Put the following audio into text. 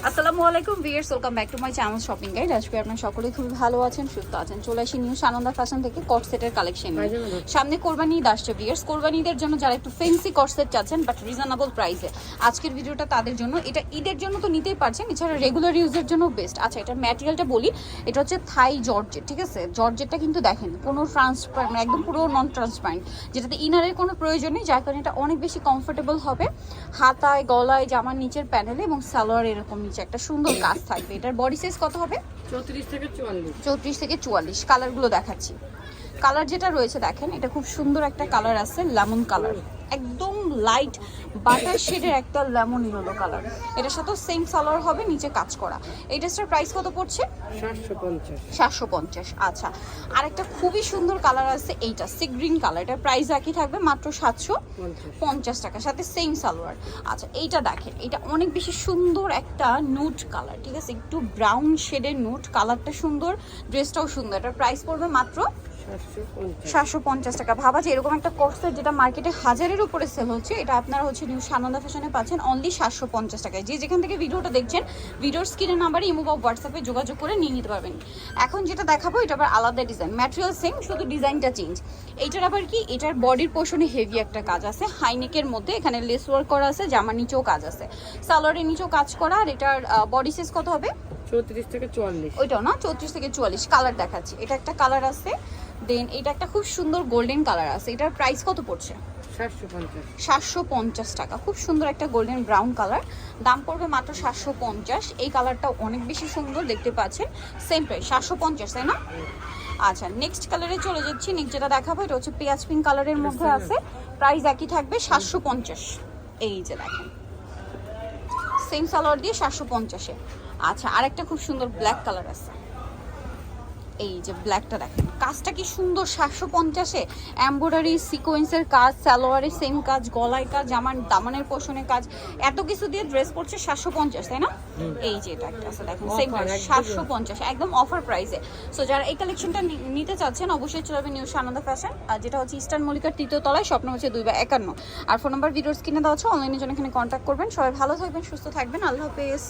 আসসালামু আলাইকুম viewers, welcome back to my channel shopping guide. আজকে আপনারা সকলেই খুবই ভালো আছেন, সুস্থ আছেন। চলে আসি নিউ সানন্দা ফ্যাশন থেকে কট সেটের কালেকশন নিয়ে। সামনে কোরবানি ঈদ আসছে ভিউয়ার্স, কোরবানি ঈদের জন্য যারা একটু ফ্যান্সি কট সেট চাচ্ছেন বাট রিজনেবল প্রাইসে, আজকের ভিডিওটা তাদের জন্য। এটা ঈদের জন্য তো নিতেই পারছেন, এছাড়া রেগুলার ইউজের জন্য বেস্ট। আচ্ছা, এটার ম্যাটেরিয়ালটা বলি, এটা হচ্ছে থাই জর্জেট, ঠিক আছে? জর্জেটটা কিন্তু দেখেন কোনো ট্রান্সপারেন্ট, একদম পুরো নন ট্রান্সপারেন্ট, যেটাতে ইনারের কোনো প্রয়োজন নেই, যার কারণে এটা অনেক বেশি কমফোর্টেবল হবে। হাতায়, গলায়, জামার নিচের প্যানেলে এবং সালোয়ার এরকম নিচে একটা সুন্দর কাজ থাকবে। এটার বডি সাইজ কত হবে? 34 থেকে 44। কালারগুলো দেখাচ্ছি। কালার যেটা রয়েছে দেখেন, এটা খুব সুন্দর একটা কালার আছে, লেমন কালার, একদম লাইট বাটার শেডের একটা লেমন ইয়েলো কালার। এটার সাথে সেম সালোয়ার হবে, নিচে কাজ করা। এই ড্রেসটার প্রাইস কত পড়ছে? 750। আচ্ছা, আরেকটা খুবই সুন্দর কালার আছে, এইটা সি গ্রিন কালার। এটার প্রাইস একই থাকবে, মাত্র 750 টাকা, সাথে সেম সালোয়ার। আচ্ছা, এইটা দেখেন, এটা অনেক বেশি সুন্দর একটা নুট কালার, ঠিক আছে? একটু ব্রাউন শেডের নুট কালারটা সুন্দর, ড্রেসটাও সুন্দর। এটার প্রাইস পড়বে মাত্র 750 টাকা। ভাবা যে এরকম একটা কোর্সের যেটা মার্কেটে 1000-এর উপরে সেল হচ্ছে, এটা আপনারা হচ্ছে নিউ সানন্দা ফ্যাশনে পাচ্ছেন অনলি 750 টাকায়। যে যেখান থেকে ভিডিওটা দেখছেন, ভিডিওর স্ক্রিনের নাম্বারে ইমো বা হোয়াটসঅ্যাপে যোগাযোগ করে নিয়ে নিতে পারবেন। এখন যেটা দেখাবো, এটা আবার আলাদা ডিজাইন, ম্যাটেরিয়াল সেম, শুধু ডিজাইনটা চেঞ্জ। এইটার আবার কি, এটার বডির পোর্শনে হেভি একটা কাজ আছে, হাইনেকের মধ্যে এখানে লেস ওয়ার্ক করা আছে, জামার নিচেও কাজ আছে, সালোয়ারের নিচেও কাজ করা। আর এটার বডি সাইজ কত হবে? 34 থেকে 44। ওইটাও না, 34 থেকে 44। কালার দেখাচ্ছি, এটা একটা কালার আছে, দেন এটা একটা খুব সুন্দর গোল্ডেন কালার আছে। এটার প্রাইস কত পড়ছে? 750 টাকা। খুব সুন্দর একটা গোল্ডেন ব্রাউন কালার, দাম পড়বে মাত্র 750। এই কালারটাও অনেক বেশি সুন্দর, দেখতে পাচ্ছেন, সেম প্রাইস 750, তাই না? আচ্ছা, নেক্সট কালারে চলে যাচ্ছি। নেক্সট যেটা দেখাবো, এটা হচ্ছে পেঁয়াজ পিঙ্ক কালারের মধ্যে আছে, প্রাইস একই থাকবে 750। এই যে দেখেন, সেম সালোয়ার দিয়ে 750-এ। আচ্ছা, আরেকটা খুব সুন্দর ব্ল্যাক কালার আছে, এই যে ব্ল্যাকটা দেখেন, কাজটা কি সুন্দর, 750-এ। এমব্রয়ডারি সিকোয়েন্সের কাজ, সালোয়ারের সেম কাজ, গলায় কাজ, জামার দামানের পোর্শনের কাজ, এত কিছু দিয়ে ড্রেস পড়ছে 750, তাই না? এই যে এটা একটা আছে দেখেন, সেম প্রাইস 750, একদম অফার প্রাইসে। সো যারা এই কালেকশনটা নিতে চাচ্ছেন, অবশ্যই চলে যাবেন নিউ সানন্দা ফ্যাশন, আর যেটা হচ্ছে ইস্টার্ন মল্লিকার 3য় তলায়, স্বপ্ন হচ্ছে 2/51। আর ফোন নাম্বার ভিডিওর স্ক্রিনে দেওয়া আছে, অনলাইনের জন্য এখানে কন্ট্যাক্ট করবেন। সবাই ভালো থাকবেন, সুস্থ থাকবেন, আল্লাহ হাফেজ।